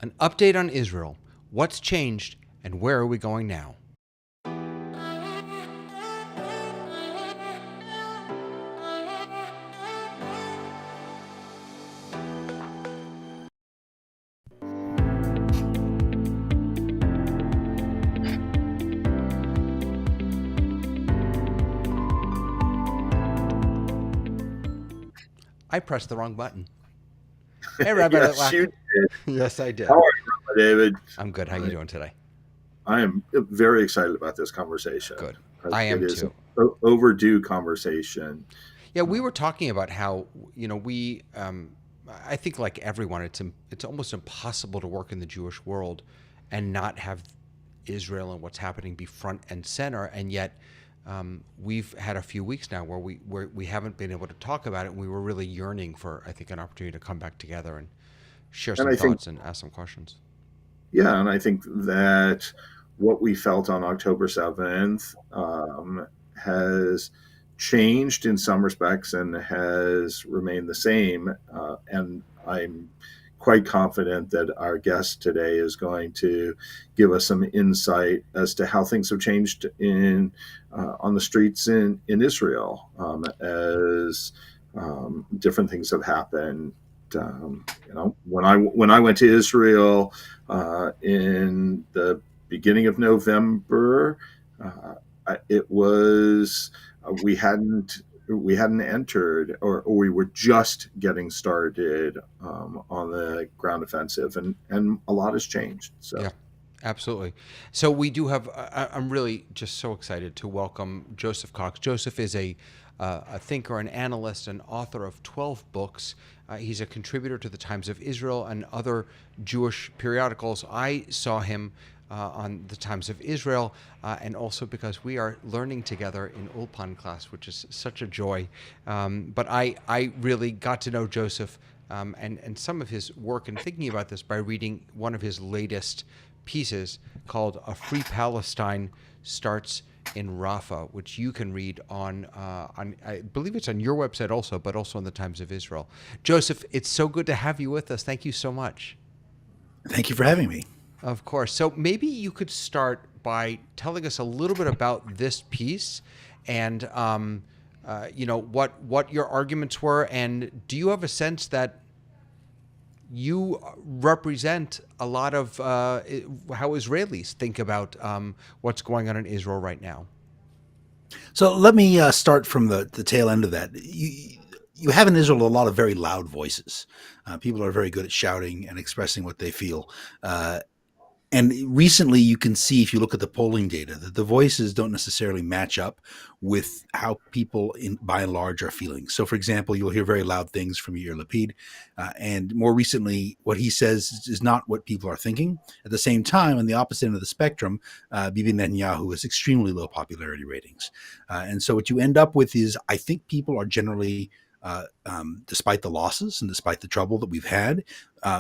An update on Israel. What's changed and where are we going now? I pressed the wrong button. Hey, Rabbi Yes, you Litvak. did. Yes, I How did. are you, David? I'm good. How you I, doing today? I am very excited about this conversation. Good. I It am is an too. overdue conversation. Yeah, we were Um, talking about how we. I think like everyone, it's almost impossible to work in the Jewish world and not have Israel and what's happening be front and center, and yet we've had a few weeks now where we haven't been able to talk about it, and we were really yearning for, I think, an opportunity to come back together and share and some I think, thoughts and ask some questions. yeah, and I think that what we felt on October 7th has changed in some respects and has remained the same. And I'm quite confident that our guest today is going to give us some insight as to how things have changed in on the streets in Israel as different things have happened. When I went to Israel in the beginning of November. Uh, it was we hadn't entered, or we were just getting started on the ground offensive, and a lot has changed. Yeah, So absolutely. So we do have. I'm really just so excited to welcome Joseph Cox. Joseph is a thinker, an analyst, an author of 12 books. He's a contributor to the Times of Israel and other Jewish periodicals. I saw him on the Times of Israel, and also because we are learning together in Ulpan class, which is such a joy. But I really got to know Joseph and some of his work and thinking about this by reading one of his latest pieces called "A Free Palestine Starts in Rafah," which you can read on I believe it's on your website also, but also on the Times of Israel. Joseph, it's so good to have you with us. Thank you so much. Thank you for having me. Of course. So maybe you could start by telling us a little bit about this piece and what your arguments were, and do you have a sense that you represent a lot of how Israelis think about what's going on in Israel right now? So let me start from the tail end of that. You have in Israel a lot of very loud voices. People are very good at shouting and expressing what they feel. And recently, you can see if you look at the polling data that the voices don't necessarily match up with how people, by and large, are feeling. So, for example, you'll hear very loud things from Yair Lapid, and more recently, what he says is not what people are thinking. At the same time, on the opposite end of the spectrum, Bibi Netanyahu has extremely low popularity ratings, and so what you end up with is, I think people are generally despite the losses and despite the trouble that we've had,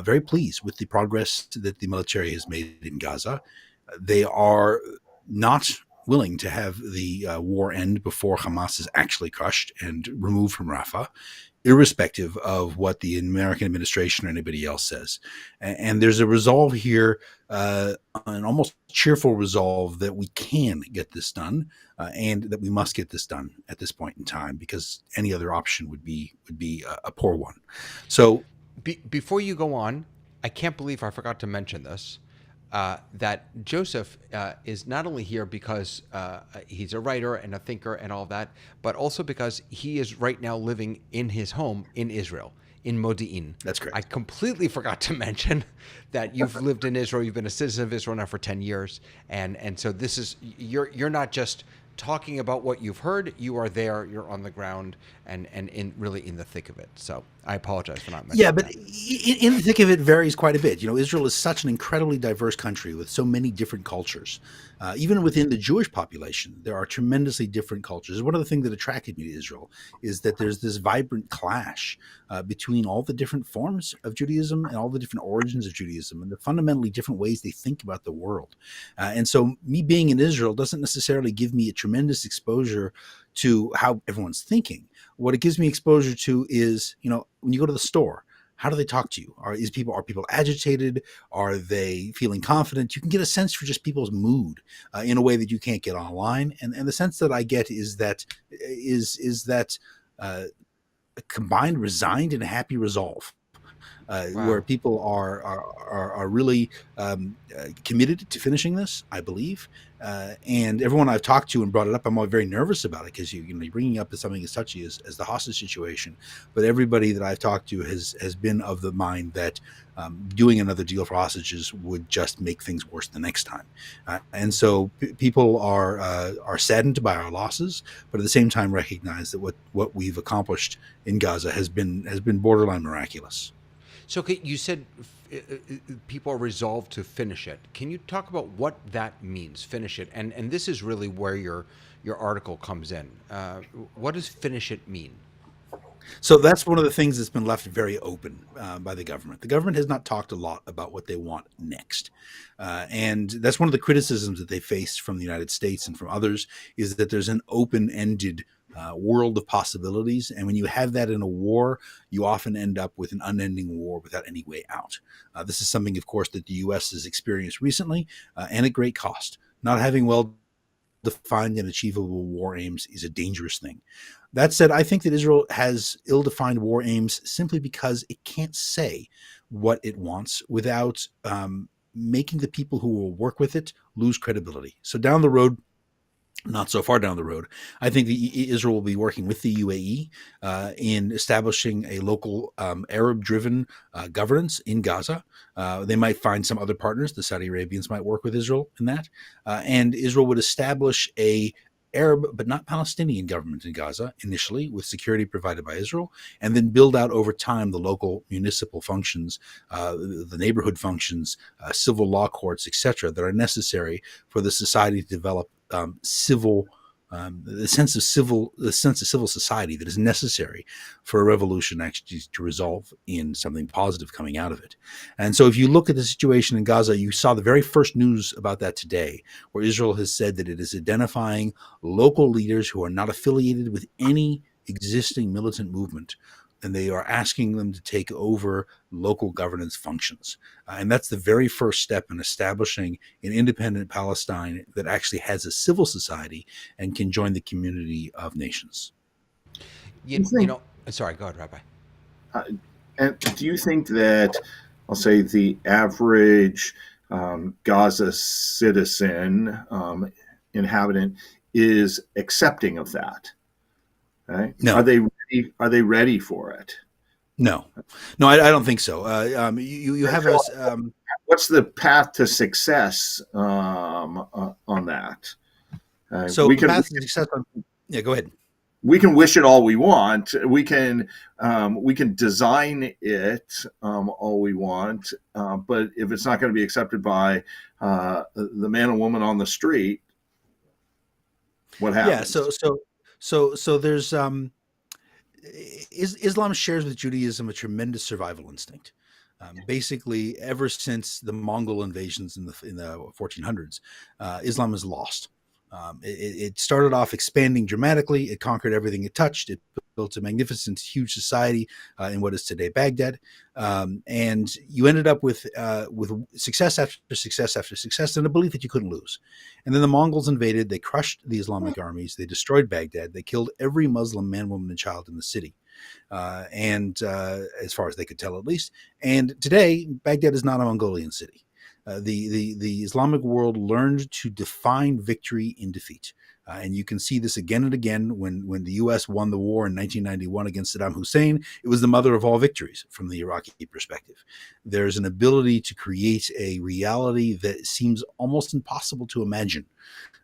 very pleased with the progress that the military has made in Gaza. They are not willing to have the war end before Hamas is actually crushed and removed from Rafah, irrespective of what the American administration or anybody else says. And there's a resolve here, an almost cheerful resolve that we can get this done, and that we must get this done at this point in time because any other option would be a poor one. So Before you go on, I can't believe I forgot to mention this. That Joseph is not only here because he's a writer and a thinker and all that, but also because he is right now living in his home in Israel, in Modi'in. that's I correct. completely forgot to mention that you've lived in Israel. You've been a citizen of Israel now for 10 years, and so this is you're not just talking about what you've heard. You are there. You're on the ground and in really in the thick of it. So I apologize for not Yeah, mentioning but that. in the thick of it varies quite a bit. You know, Israel is such an incredibly diverse country with so many different cultures. Even within the Jewish population, there are tremendously different cultures. One of the things that attracted me to Israel is that there's this vibrant clash between all the different forms of Judaism and all the different origins of Judaism and the fundamentally different ways they think about the world. And so, me being in Israel doesn't necessarily give me a tremendous exposure to how everyone's thinking. What it gives me exposure to is, when you go to the store, How do they talk to you? Are people agitated? Are they feeling confident? You can get a sense for just people's mood in a way that you can't get online. And the sense that I get is that uh, a combined resigned and happy resolve. Where Wow. people are really committed to finishing this, I believe. And everyone I've talked to and brought it up, I'm all very nervous about it because you're bringing up something as touchy as the hostage situation. But everybody that I've talked to has been of the mind that doing another deal for hostages would just make things worse the next time. And so people are saddened by our losses, but at the same time recognize that what we've accomplished in Gaza has been borderline miraculous. So okay, you said people are resolved to finish it. Can you talk about what that means? Finish it, and this is really where your article comes in. What does finish it mean? So that's one of the things that's been left very open by the government. The government has not talked a lot about what they want next. And that's one of the criticisms that they faced from the United States and from others is that there's an open-ended world of possibilities. And when you have that in a war, you often end up with an unending war without any way out. This is something, of course, that the U.S. has experienced recently and at great cost. Not having well defined and achievable war aims is a dangerous thing. That said, I think that Israel has ill defined war aims simply because it can't say what it wants without making the people who will work with it lose credibility. So down the road, not so far down the road, I think Israel will be working with the UAE in establishing a local Arab-driven governance in Gaza. They might find some other partners. The Saudi Arabians might work with Israel in that. And Israel would establish a Arab but not Palestinian government in Gaza initially, with security provided by Israel, and then build out over time the local municipal functions, the neighborhood functions, civil law courts, etc., that are necessary for the society to develop civil, the sense of civil society that is necessary for a revolution actually to resolve in something positive coming out of it. And so, if you look at the situation in Gaza, you saw the very first news about that today, where Israel has said that it is identifying local leaders who are not affiliated with any existing militant movement, and they are asking them to take over local governance functions. And that's the very first step in establishing an independent Palestine that actually has a civil society and can join the community of nations. You You think, know, sorry, go ahead, Rabbi. uh, and do you think that, I'll say, the average Gaza citizen, inhabitant, is accepting of that? Right? Are No, they ready? Are they ready for it? no, no, I don't think so. You have a, What's the path to success on that? so the path to success. Yeah, go ahead. We can wish it all we want. We can design it all we want, but if it's not going to be accepted by the man and woman on the street, what Yeah, happens? so there's Islam shares with Judaism a tremendous survival instinct. Basically, ever since the Mongol invasions in the 1400s, Islam is lost. It started off expanding dramatically. It conquered everything it touched. It built a magnificent, huge society in what is today Baghdad, and you ended up with success after success after success, and a belief that you couldn't lose. And then the Mongols invaded. They crushed the Islamic armies. They destroyed Baghdad. They killed every Muslim man, woman, and child in the city, and as far as they could tell, at least. And today, Baghdad is not a Mongolian city. The Islamic world learned to define victory in defeat. And you can see this again and again when the U.S. won the war in 1991 against Saddam Hussein. It was the mother of all victories from the Iraqi perspective. There's an ability to create a reality that seems almost impossible to imagine.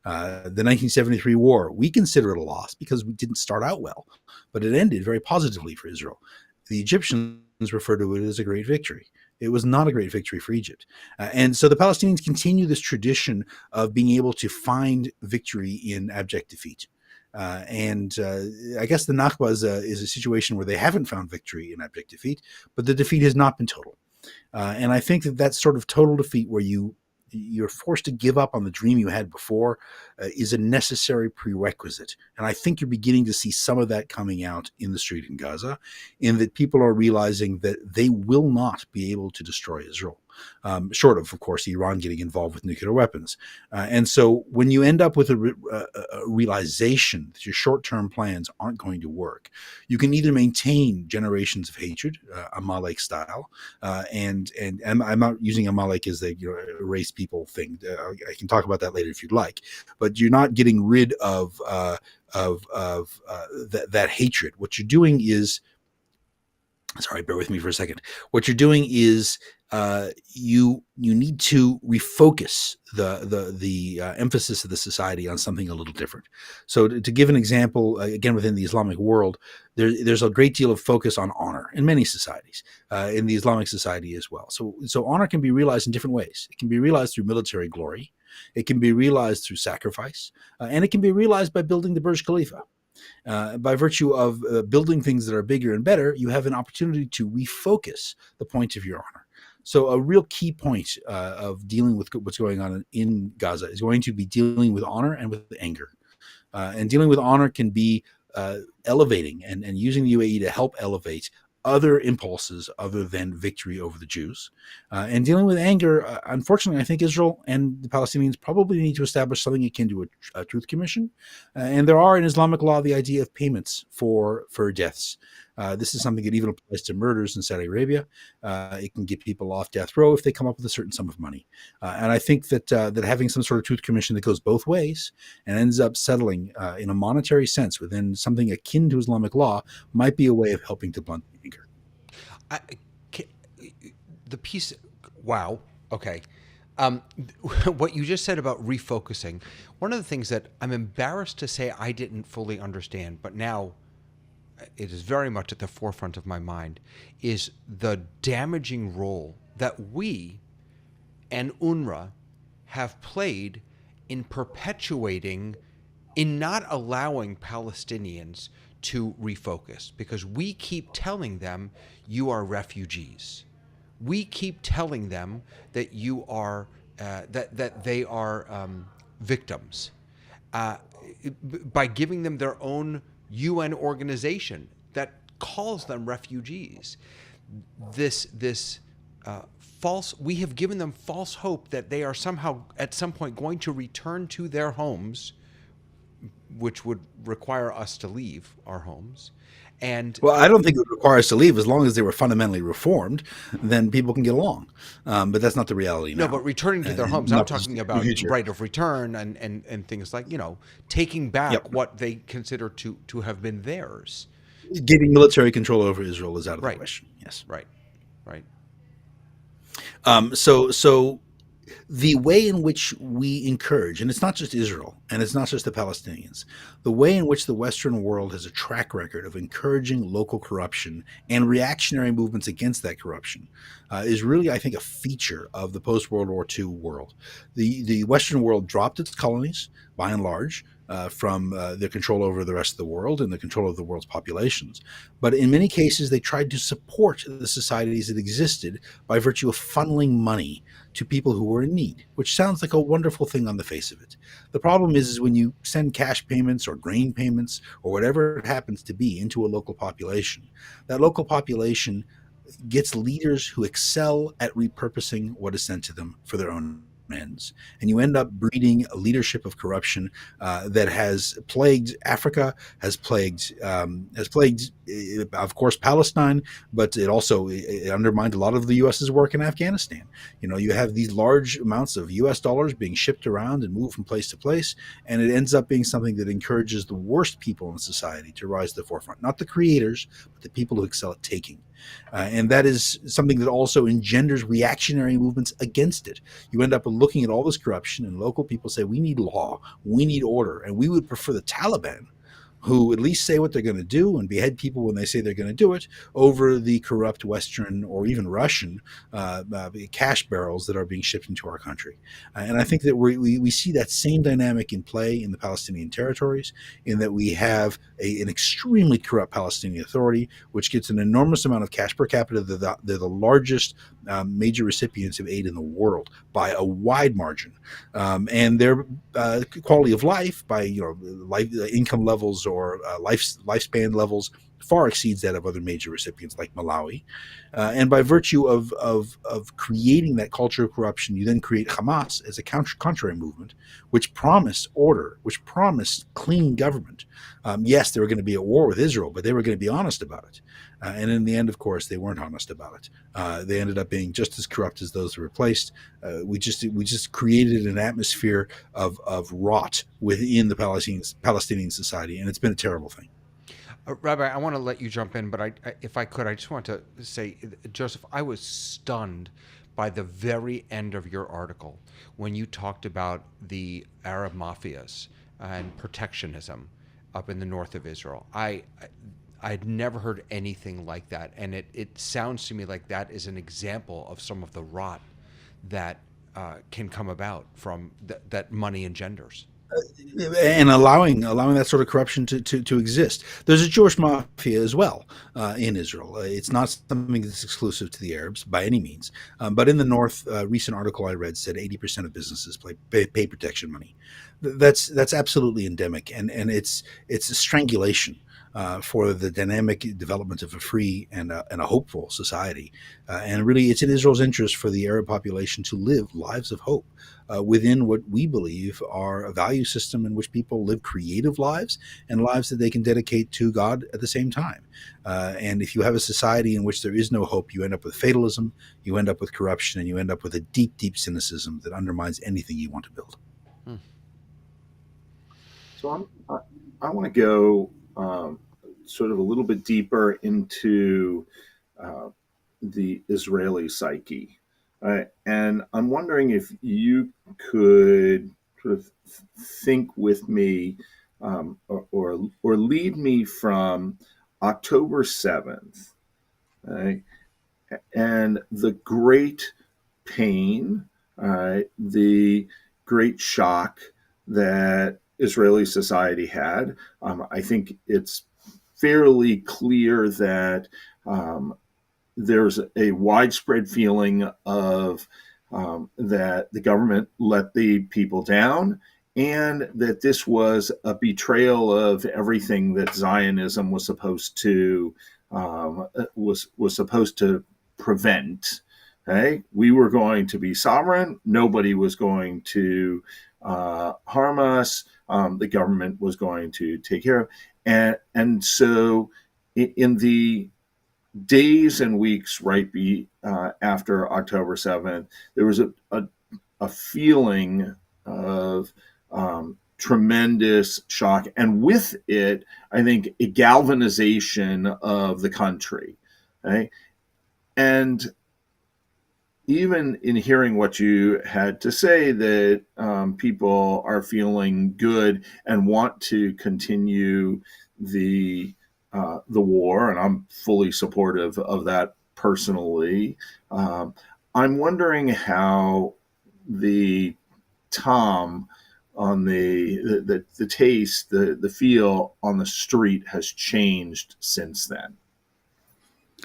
The 1973 war, we consider it a loss because we didn't start out well, but it ended very positively for Israel. The Egyptians refer to it as a great victory. It was not a great victory for Egypt. And so the Palestinians continue this tradition of being able to find victory in abject defeat. And I guess the Nakba is a situation where they haven't found victory in abject defeat, but the defeat has not been total. And I think that sort of total defeat where you you're forced to give up on the dream you had before is a necessary prerequisite. And I think you're beginning to see some of that coming out in the street in Gaza, in that people are realizing that they will not be able to destroy Israel. Short of course, Iran getting involved with nuclear weapons. And so when you end up with a realization that your short-term plans aren't going to work, you can either maintain generations of hatred, Amalek style, and I'm not using Amalek as a race people thing. I can talk about that later if you'd like, but you're not getting rid of that hatred. What you're doing is, sorry, bear with me for a second. What you're doing is you need to refocus the emphasis of the society on something a little different. So to give an example, again within the Islamic world, there's a great deal of focus on honor in many societies, in the Islamic society as well. So honor can be realized in different ways. It can be realized through military glory, it can be realized through sacrifice, and it can be realized by building the Burj Khalifa. By virtue of building things that are bigger and better, you have an opportunity to refocus the point of your honor. So a real key point of dealing with what's going on in Gaza is going to be dealing with honor and with anger. And dealing with honor can be elevating and using the UAE to help elevate other impulses other than victory over the Jews. And dealing with anger, unfortunately, I think Israel and the Palestinians probably need to establish something akin to a truth commission. And there are in Islamic law the idea of payments for deaths. This is something that even applies to murders in Saudi Arabia. It can get people off death row if they come up with a certain sum of money. And I think that having some sort of truth commission that goes both ways and ends up settling in a monetary sense within something akin to Islamic law might be a way of helping to blunt anger. The piece, wow, okay. What you just said about refocusing, one of the things that I'm embarrassed to say I didn't fully understand, but now it is very much at the forefront of my mind, is the damaging role that we and UNRWA have played in perpetuating, in not allowing Palestinians to refocus, because we keep telling them you are refugees. We keep telling them that you are that they are victims by giving them their own UN organization that calls them refugees. This false, we have given them false hope that they are somehow at some point going to return to their homes, which would require us to leave our homes. And well, I don't think it would require us to leave as long as they were fundamentally reformed. Then people can get along, but that's not the reality now. No, but returning to their homes, I'm talking about right of return and things like, taking back what they consider to have been theirs. Giving military control over Israel is out of the question. Yes, right. So the way in which we encourage, and it's not just Israel and it's not just the Palestinians, the way in which the Western world has a track record of encouraging local corruption and reactionary movements against that corruption is really, I think, a feature of the post-World War II world. The Western world dropped its colonies, by and large, from their control over the rest of the world and the control of the world's populations. But in many cases, they tried to support the societies that existed by virtue of funneling money to people who were in need, which sounds like a wonderful thing on the face of it. The problem is when you send cash payments or grain payments or whatever it happens to be into a local population, that local population gets leaders who excel at repurposing what is sent to them for their own ends. And you end up breeding a leadership of corruption that has plagued Africa, has plagued, of course, Palestine, but it also undermined a lot of the U.S.'s work in Afghanistan. You have these large amounts of U.S. dollars being shipped around and moved from place to place, and it ends up being something that encourages the worst people in society to rise to the forefront. Not the creators, but the people who excel at taking. And that is something that also engenders reactionary movements against it. You end up looking at all this corruption, and local people say, we need law, we need order, and we would prefer the Taliban, who at least say what they're going to do and behead people when they say they're going to do it, over the corrupt Western or even Russian cash barrels that are being shipped into our country. And I think that we see that same dynamic in play in the Palestinian territories, in that we have an extremely corrupt Palestinian Authority, which gets an enormous amount of cash per capita. They're the largest major recipients of aid in the world by a wide margin, and their quality of life, by income levels or lifespan levels, far exceeds that of other major recipients like Malawi. And by virtue of creating that culture of corruption, you then create Hamas as a contrary movement, which promised order, which promised clean government. Yes, they were going to be at war with Israel, but they were going to be honest about it. And in the end, of course, they weren't honest about it. They ended up being just as corrupt as those who replaced. We just created an atmosphere of rot within the Palestinian society, and it's been a terrible thing. Rabbi, I want to let you jump in, but if I could, I just want to say, Joseph, I was stunned by the very end of your article when you talked about the Arab mafias and protectionism up in the north of Israel. I'd never heard anything like that, and it sounds to me like that is an example of some of the rot that can come about from that money engenders. And allowing that sort of corruption to exist. There's a Jewish mafia as well in Israel. It's not something that's exclusive to the Arabs by any means. But in the north, a recent article I read said 80% of businesses pay protection money. That's absolutely endemic, and it's a strangulation for the dynamic development of a free and a hopeful society. And really, it's in Israel's interest for the Arab population to live lives of hope within what we believe are a value system in which people live creative lives and lives that they can dedicate to God at the same time. And if you have a society in which there is no hope, you end up with fatalism, you end up with corruption, and you end up with a deep, deep cynicism that undermines anything you want to build. So I want to go sort of a little bit deeper into the Israeli psyche. And I'm wondering if you could sort of think with me or lead me from October 7th, right? And the great pain, the great shock that Israeli society had. I think it's fairly clear that there's a widespread feeling of that the government let the people down, and that this was a betrayal of everything that Zionism was supposed to prevent. Okay? We were going to be sovereign. Nobody was going to harm us. The government was going to take care of. And so in the days and weeks right after October 7th, there was a feeling of tremendous shock. And with it, I think, a galvanization of the country. Right? And even in hearing what you had to say, that people are feeling good and want to continue the war, and I'm fully supportive of that personally. I'm wondering how the tom on the taste, the feel on the street has changed since then.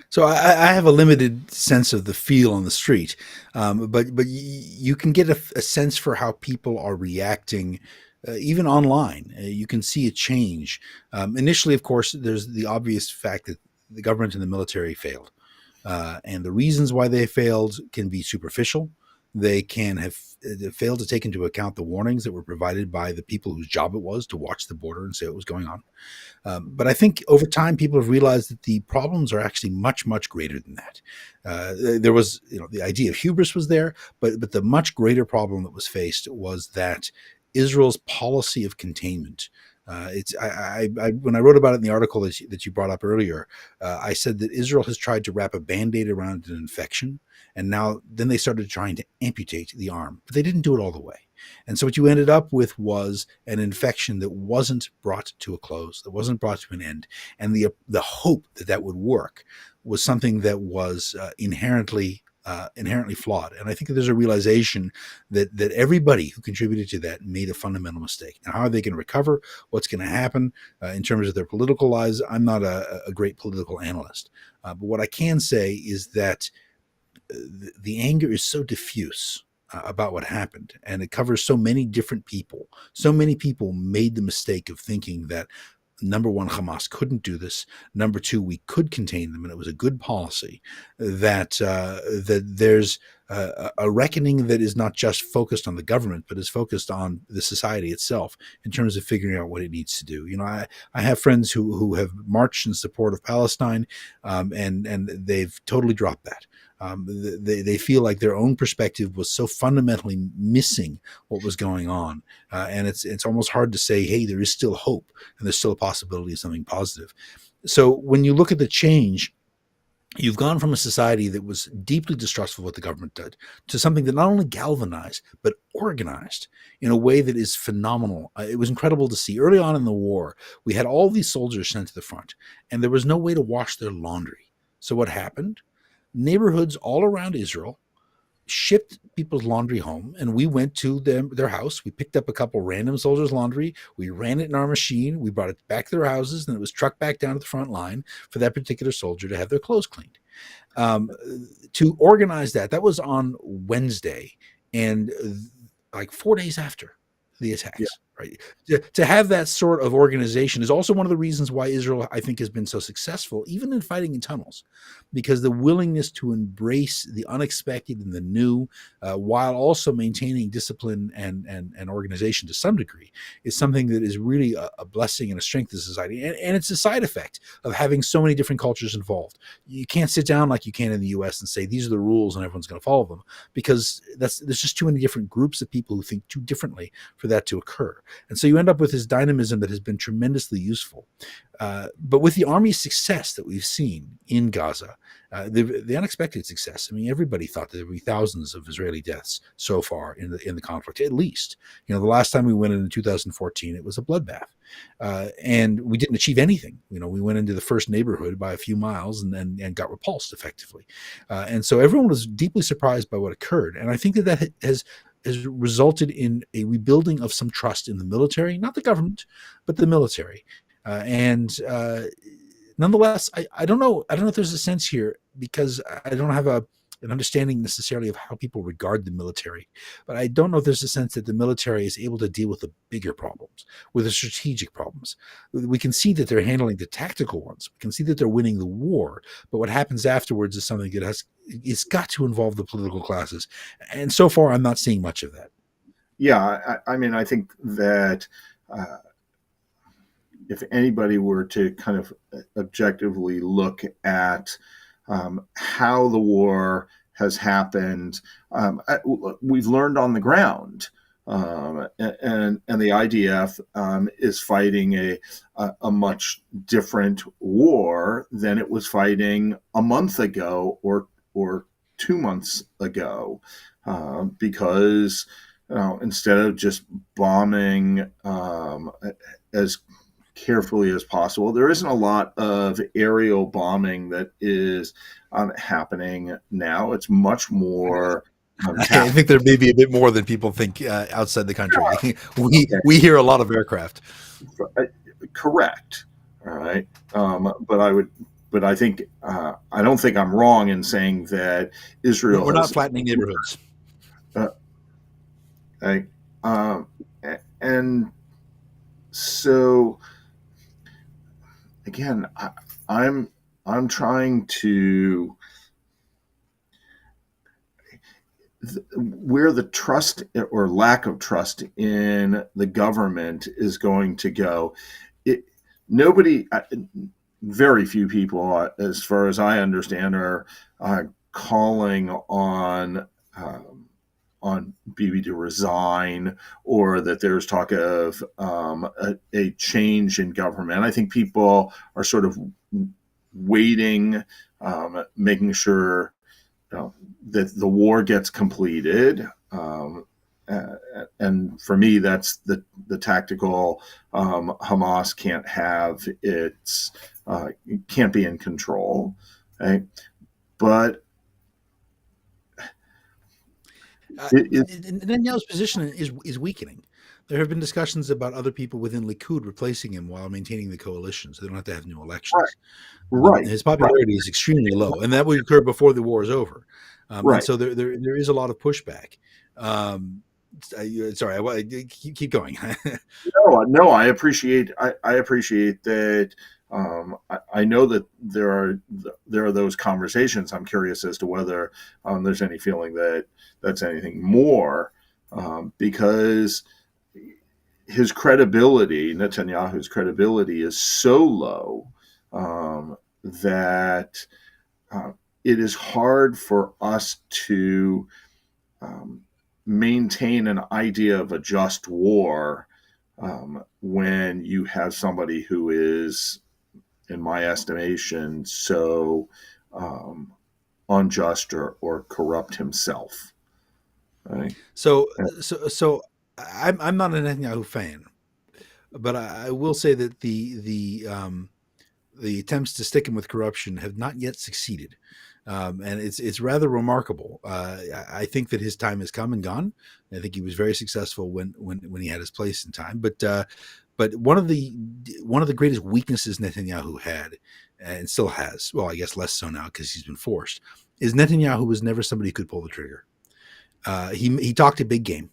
So I have a limited sense of the feel on the street, but you can get a sense for how people are reacting, even online. You can see a change. Initially, of course, there's the obvious fact that the government and the military failed, and the reasons why they failed can be superficial. They can have failed to take into account the warnings that were provided by the people whose job it was to watch the border and say what was going on. But I think over time, people have realized that the problems are actually much, much greater than that. There was, the idea of hubris was there, but the much greater problem that was faced was that Israel's policy of containment When I wrote about it in the article that you brought up earlier, I said that Israel has tried to wrap a Band-Aid around an infection, and then they started trying to amputate the arm, but they didn't do it all the way. And so what you ended up with was an infection that wasn't brought to a close, that wasn't brought to an end, and the hope that would work was something that was inherently flawed. And I think that there's a realization that everybody who contributed to that made a fundamental mistake. Now, how are they going to recover? What's going to happen in terms of their political lives? I'm not a great political analyst, but what I can say is that the anger is so diffuse about what happened, and it covers so many different people. So many people made the mistake of thinking that, number one, Hamas couldn't do this. Number two, we could contain them, and it was a good policy. That there's a reckoning that is not just focused on the government, but is focused on the society itself in terms of figuring out what it needs to do. I have friends who have marched in support of Palestine, and they've totally dropped that. They feel like their own perspective was so fundamentally missing what was going on, and it's almost hard to say, hey, there is still hope and there's still a possibility of something positive. So when you look at the change, you've gone from a society that was deeply distrustful of what the government did to something that not only galvanized but organized in a way that is phenomenal. It was incredible to see. Early on in the war, we had all these soldiers sent to the front, and there was no way to wash their laundry. So what happened? Neighborhoods all around Israel shipped people's laundry home, and we went to their house. We picked up a couple random soldiers' laundry. We ran it in our machine. We brought it back to their houses, and it was trucked back down to the front line for that particular soldier to have their clothes cleaned. To organize that was on Wednesday, and like 4 days after the attacks. Yeah. Right. To have that sort of organization is also one of the reasons why Israel, I think, has been so successful, even in fighting in tunnels, because the willingness to embrace the unexpected and the new, while also maintaining discipline and organization to some degree, is something that is really a blessing and a strength of society. And it's a side effect of having so many different cultures involved. You can't sit down like you can in the U.S. and say, these are the rules and everyone's going to follow them, because there's just too many different groups of people who think too differently for that to occur. And so you end up with this dynamism that has been tremendously useful. But with the army's success that we've seen in Gaza, the unexpected success, I mean, everybody thought that there would be thousands of Israeli deaths so far in the conflict, at least. The last time we went in 2014, it was a bloodbath. And we didn't achieve anything. We went into the first neighborhood by a few miles and got repulsed effectively. And so everyone was deeply surprised by what occurred. And I think that has resulted in a rebuilding of some trust in the military, not the government, but the military. Nonetheless, I don't know if there's a sense here, because I don't have an understanding necessarily of how people regard the military, but I don't know if there's a sense that the military is able to deal with the bigger problems, with the strategic problems. We can see that they're handling the tactical ones. We can see that they're winning the war, but what happens afterwards is something that it's got to involve the political classes. And so far, I'm not seeing much of that. Yeah, I mean, I think that if anybody were to kind of objectively look at how the war has happened, we've learned on the ground, and the IDF is fighting a much different war than it was fighting a month ago or 2 months ago, because instead of just bombing as carefully as possible, there isn't a lot of aerial bombing that is happening now. It's much more. I think there may be a bit more than people think outside the country. We hear a lot of aircraft. Correct. All right, but I think I don't think I'm wrong in saying that Israel. We're not flattening neighborhoods. And so again, I'm trying to where the trust or lack of trust in the government is going to go. Very few people, as far as I understand, are calling on on Bibi to resign, or that there's talk of a change in government. I think people are sort of waiting, making sure that the war gets completed. And for me, that's the tactical. Hamas can't have its can't be in control, right? But Netanyahu's position is weakening. There have been discussions about other people within Likud replacing him while maintaining the coalition, so they don't have to have new elections. Right. His popularity is extremely low, and that will occur before the war is over. And so there is a lot of pushback. Sorry, keep going. No, I appreciate that. I know that there are those conversations. I'm curious as to whether there's any feeling that that's anything more, because his credibility, Netanyahu's credibility, is so low that it is hard for us to maintain an idea of a just war when you have somebody who is, in my estimation, so unjust or corrupt himself. Right? So I'm not a Netanyahu fan, but I will say that the attempts to stick him with corruption have not yet succeeded. And it's rather remarkable. I think that his time has come and gone. I think he was very successful when he had his place in time. But one of the greatest weaknesses Netanyahu had, and still has, well, I guess less so now because he's been forced, is Netanyahu was never somebody who could pull the trigger. He talked a big game.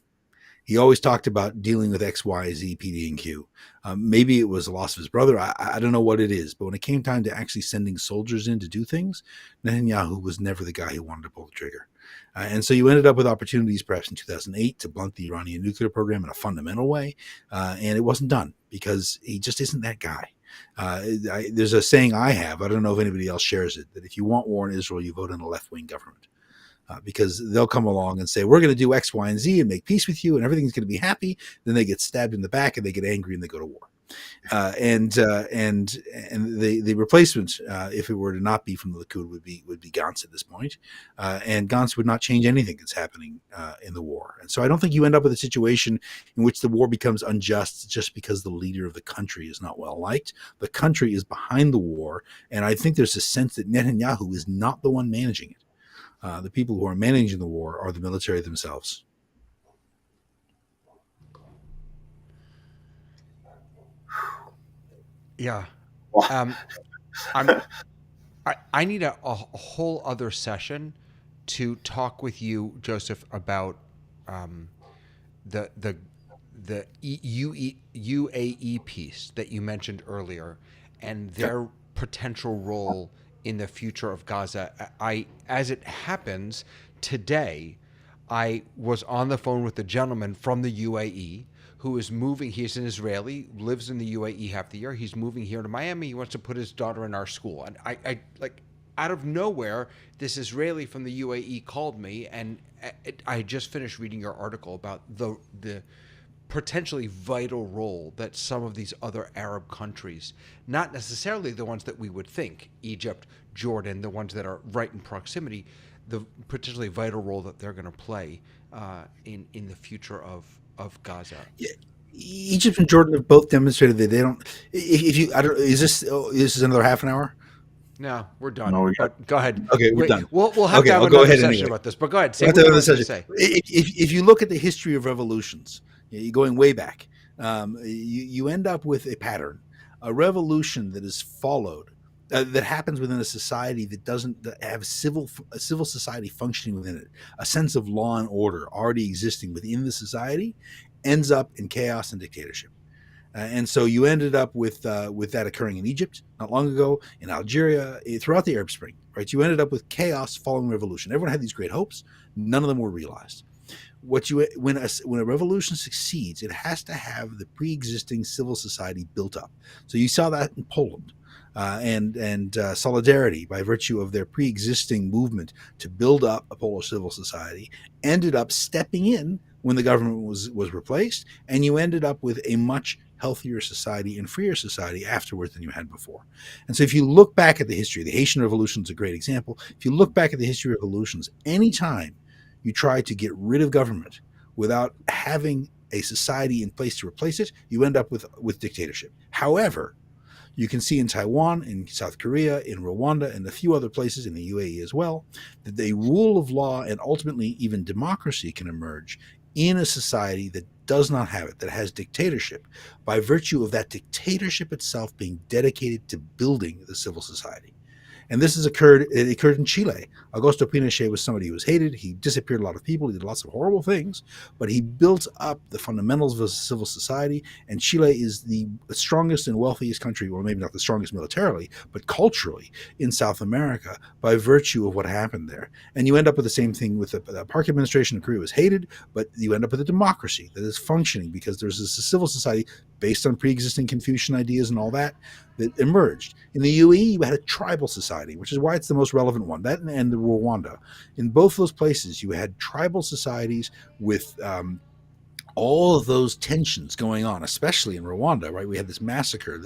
He always talked about dealing with X, Y, Z, P, D, and Q. Maybe it was the loss of his brother. I don't know what it is. But when it came time to actually sending soldiers in to do things, Netanyahu was never the guy who wanted to pull the trigger. And so you ended up with opportunities perhaps in 2008 to blunt the Iranian nuclear program in a fundamental way. And it wasn't done because he just isn't that guy. There's a saying I have, I don't know if anybody else shares it, that if you want war in Israel, you vote in a left-wing government. Because they'll come along and say, we're going to do X, Y, and Z and make peace with you and everything's going to be happy. Then they get stabbed in the back and they get angry and they go to war. And the replacement, if it were to not be from the Likud, would be Gantz at this point. And Gantz would not change anything that's happening in the war. And so I don't think you end up with a situation in which the war becomes unjust just because the leader of the country is not well liked. The country is behind the war. And I think there's a sense that Netanyahu is not the one managing it. The people who are managing the war are the military themselves. Yeah. I need a whole other session to talk with you, Joseph, about the UAE piece that you mentioned earlier and their potential role in the future of Gaza. As it happens, today I was on the phone with a gentleman from the UAE who is moving. He's an Israeli, lives in the UAE half the year. He's moving here to Miami. He wants to put his daughter in our school. And I like, out of nowhere, this Israeli from the UAE called me, and I just finished reading your article about the potentially vital role that some of these other Arab countries, not necessarily the ones that we would think, Egypt, Jordan, the ones that are right in proximity, the potentially vital role that they're going to play in the future of Gaza. Yeah. Egypt and Jordan have both demonstrated that they don't. If you, I don't. Is this another half an hour? No, we're done. No, go ahead. Okay, we're done. We'll have to have another session anyway about this. But go ahead. Say what you want to say. If you look at the history of revolutions, you're going way back. You end up with a pattern, a revolution that is followed, that happens within a society that doesn't have a civil society functioning within it, a sense of law and order already existing within the society, ends up in chaos and dictatorship. And so you ended up with that occurring in Egypt not long ago, in Algeria, throughout the Arab Spring. Right? You ended up with chaos following revolution. Everyone had these great hopes. None of them were realized. When a revolution succeeds, it has to have the pre-existing civil society built up. So you saw that in Poland. and solidarity by virtue of their pre-existing movement to build up a Polish civil society, ended up stepping in when the government was replaced, and you ended up with a much healthier society and freer society afterwards than you had before. And so if you look back at the history, the Haitian Revolution is a great example. If you look back at the history of revolutions, anytime you try to get rid of government without having a society in place to replace it, you end up with dictatorship. However, you can see in Taiwan, in South Korea, in Rwanda, and a few other places in the UAE as well, that the rule of law and ultimately even democracy can emerge in a society that does not have it, that has dictatorship, by virtue of that dictatorship itself being dedicated to building the civil society. And this has occurred in Chile. Augusto Pinochet was somebody who was hated. He disappeared a lot of people. He did lots of horrible things, but he built up the fundamentals of a civil society. And Chile is the strongest and wealthiest country, or maybe not the strongest militarily, but culturally in South America by virtue of what happened there. And you end up with the same thing with the Park administration in Korea was hated, but you end up with a democracy that is functioning because there's a civil society based on pre-existing Confucian ideas and all that emerged. In the UAE, you had a tribal society, which is why it's the most relevant one. That and the Rwanda. In both those places, you had tribal societies with all of those tensions going on, especially in Rwanda, right? We had this massacre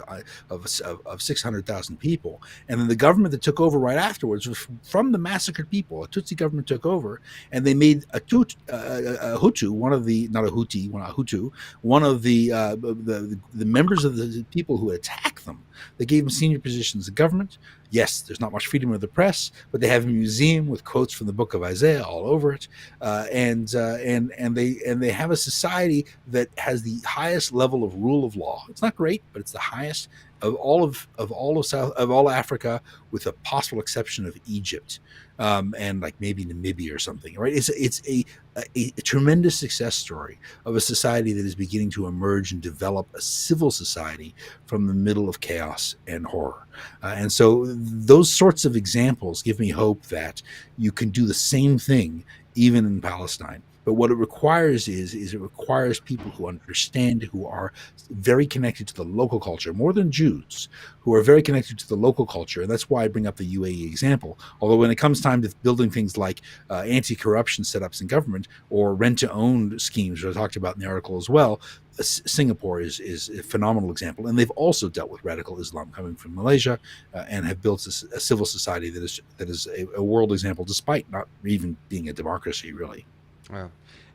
of 600,000 people. And then the government that took over right afterwards was from the massacred people. A Tutsi government took over, and they made a Hutu, one of the, not a Huti, a Hutu, one of the members of the people who attacked them. They gave them senior positions in government. Yes, there's not much freedom of the press, but they have a museum with quotes from the book of Isaiah all over it, and they have a society that has the highest level of rule of law. It's not great, but it's the highest of all Africa, with a possible exception of Egypt, and like maybe Namibia or something. Right? It's a tremendous success story of a society that is beginning to emerge and develop a civil society from the middle of chaos and horror. And so those sorts of examples give me hope that you can do the same thing even in Palestine. But what it requires is it requires people who understand, who are very connected to the local culture, more than Jews, who are very connected to the local culture. And that's why I bring up the UAE example. Although when it comes time to building things like anti-corruption setups in government or rent-to-own schemes, which I talked about in the article as well, Singapore is a phenomenal example. And they've also dealt with radical Islam coming from Malaysia, and have built a civil society that is a world example, despite not even being a democracy, really. Wow.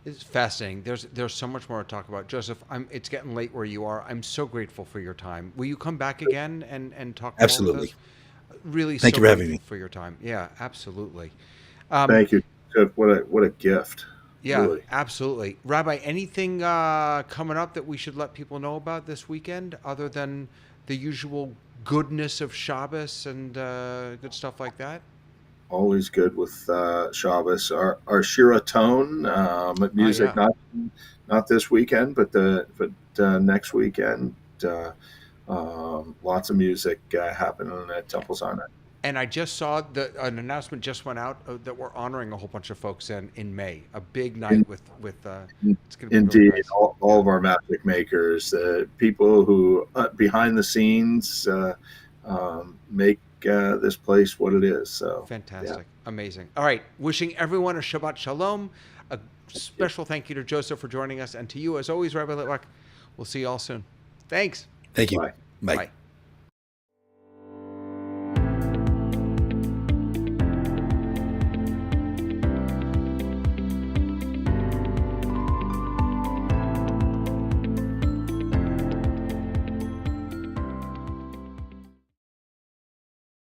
It's fascinating. There's so much more to talk about. Joseph, it's getting late where you are. I'm so grateful for your time. Will you come back again and talk more Absolutely. with us? Really, Thank so you for having grateful for your time. Yeah, absolutely. Thank you. What a gift. Yeah, Really. absolutely. Rabbi, anything coming up that we should let people know about this weekend other than the usual goodness of Shabbos and good stuff like that? Always good with Shabbos. Our Shira Tone music, yeah. not this weekend, but next weekend. Lots of music happening at Temple Sinai. And I just saw an announcement just went out that we're honoring a whole bunch of folks in May. A big night with it's going to be Indeed, really nice. all of our magic makers, people who behind the scenes make this place what it is. So Fantastic. Amazing. All right. Wishing everyone a Shabbat Shalom. A special thank you to Joseph for joining us, and to you, as always, Rabbi Litwak. We'll see you all soon. Thanks. Thank you. Bye. Bye. Bye.